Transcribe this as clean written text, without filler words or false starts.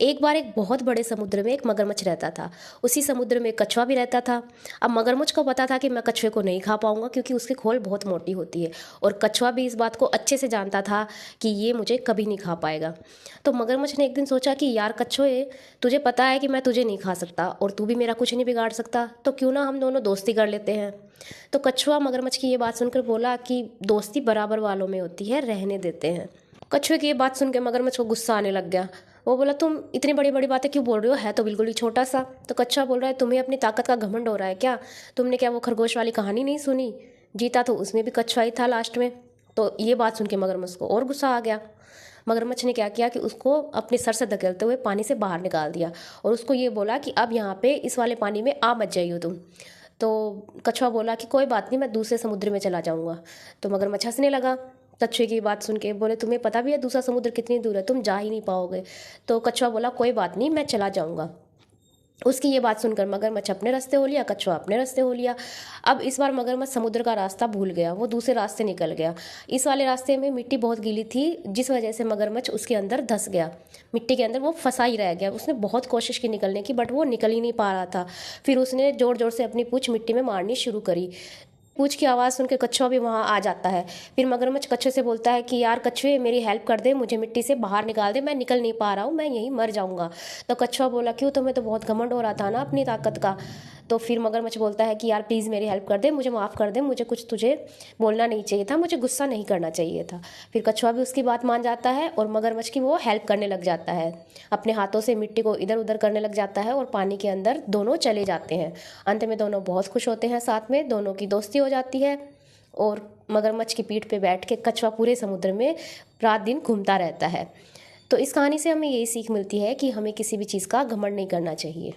एक बार एक बहुत बड़े समुद्र में एक मगरमच्छ रहता था। उसी समुद्र में एक कछुआ भी रहता था। अब मगरमच्छ को पता था कि मैं कछुए को नहीं खा पाऊंगा क्योंकि उसकी खोल बहुत मोटी होती है, और कछुआ भी इस बात को अच्छे से जानता था कि ये मुझे कभी नहीं खा पाएगा। तो मगरमच्छ ने एक दिन सोचा कि यार कछुए, तुझे पता है कि मैं तुझे नहीं खा सकता और तू भी मेरा कुछ नहीं बिगाड़ सकता, तो क्यों ना हम दोनों दोस्ती कर लेते हैं। तो कछुआ मगरमच्छ की ये बात सुनकर बोला कि दोस्ती बराबर वालों में होती है, रहने देते हैं। कछुए की ये बात सुन के मगरमच्छ को गुस्सा आने लग गया। वो बोला, तुम इतनी बड़ी बड़ी बातें क्यों बोल रहे हो, है तो बिल्कुल ही छोटा सा। तो कछुआ बोल रहा है, तुम्हें अपनी ताकत का घमंड हो रहा है क्या? तुमने क्या वो खरगोश वाली कहानी नहीं सुनी? जीता तो उसमें भी कछुआ ही था लास्ट में। तो ये बात सुन के मगरमच्छ को और गुस्सा आ गया। मगरमच्छ ने क्या किया कि उसको अपने सर से धकेलते हुए पानी से बाहर निकाल दिया और उसको ये बोला कि अब यहाँ पे इस वाले पानी में आ मत जाइयो तुम। तो कछुआ बोला कि कोई बात नहीं, मैं दूसरे समुद्र में चला जाऊंगा। तो मगरमच्छ हंसने लगा। कछुए की बात सुन के बोले, तुम्हें पता भी है दूसरा समुद्र कितनी दूर है, तुम जा ही नहीं पाओगे। तो कछुआ बोला, कोई बात नहीं, मैं चला जाऊंगा। उसकी ये बात सुनकर मगरमच्छ अपने रास्ते हो लिया, कछुआ अपने रास्ते हो लिया। अब इस बार मगरमच्छ समुद्र का रास्ता भूल गया, वो दूसरे रास्ते निकल गया। इस वाले रास्ते में मिट्टी बहुत गीली थी, जिस वजह से मगरमच्छ उसके अंदर धंस गया। मिट्टी के अंदर वो फंसा ही रह गया। उसने बहुत कोशिश की निकलने की, बट वो निकल ही नहीं पा रहा था। फिर उसने जोर जोर से अपनी पूंछ मिट्टी में मारनी शुरू करी। पूंछ की आवाज़ सुन के कछुआ भी वहाँ आ जाता है। फिर मगरमच्छ कछुए से बोलता है कि यार कछुए, मेरी हेल्प कर दे, मुझे मिट्टी से बाहर निकाल दे, मैं निकल नहीं पा रहा हूँ, मैं यहीं मर जाऊँगा। तो कछुआ बोला, क्यों, तुम्हें तो बहुत घमंड हो रहा था ना अपनी ताकत का। तो फिर मगरमच्छ बोलता है कि यार प्लीज़ मेरी हेल्प कर दे, मुझे माफ़ कर दे, मुझे कुछ तुझे बोलना नहीं चाहिए था, मुझे गुस्सा नहीं करना चाहिए था। फिर कछुआ भी उसकी बात मान जाता है और मगरमच्छ की वो हेल्प करने लग जाता है। अपने हाथों से मिट्टी को इधर उधर करने लग जाता है और पानी के अंदर दोनों चले जाते हैं। अंत में दोनों बहुत खुश होते हैं, साथ में दोनों की दोस्ती हो जाती है। और मगरमच्छ की पीठ पे बैठ के कछुआ पूरे समुद्र में रात दिन घूमता रहता है। तो इस कहानी से हमें यही सीख मिलती है कि हमें किसी भी चीज़ का घमंड नहीं करना चाहिए।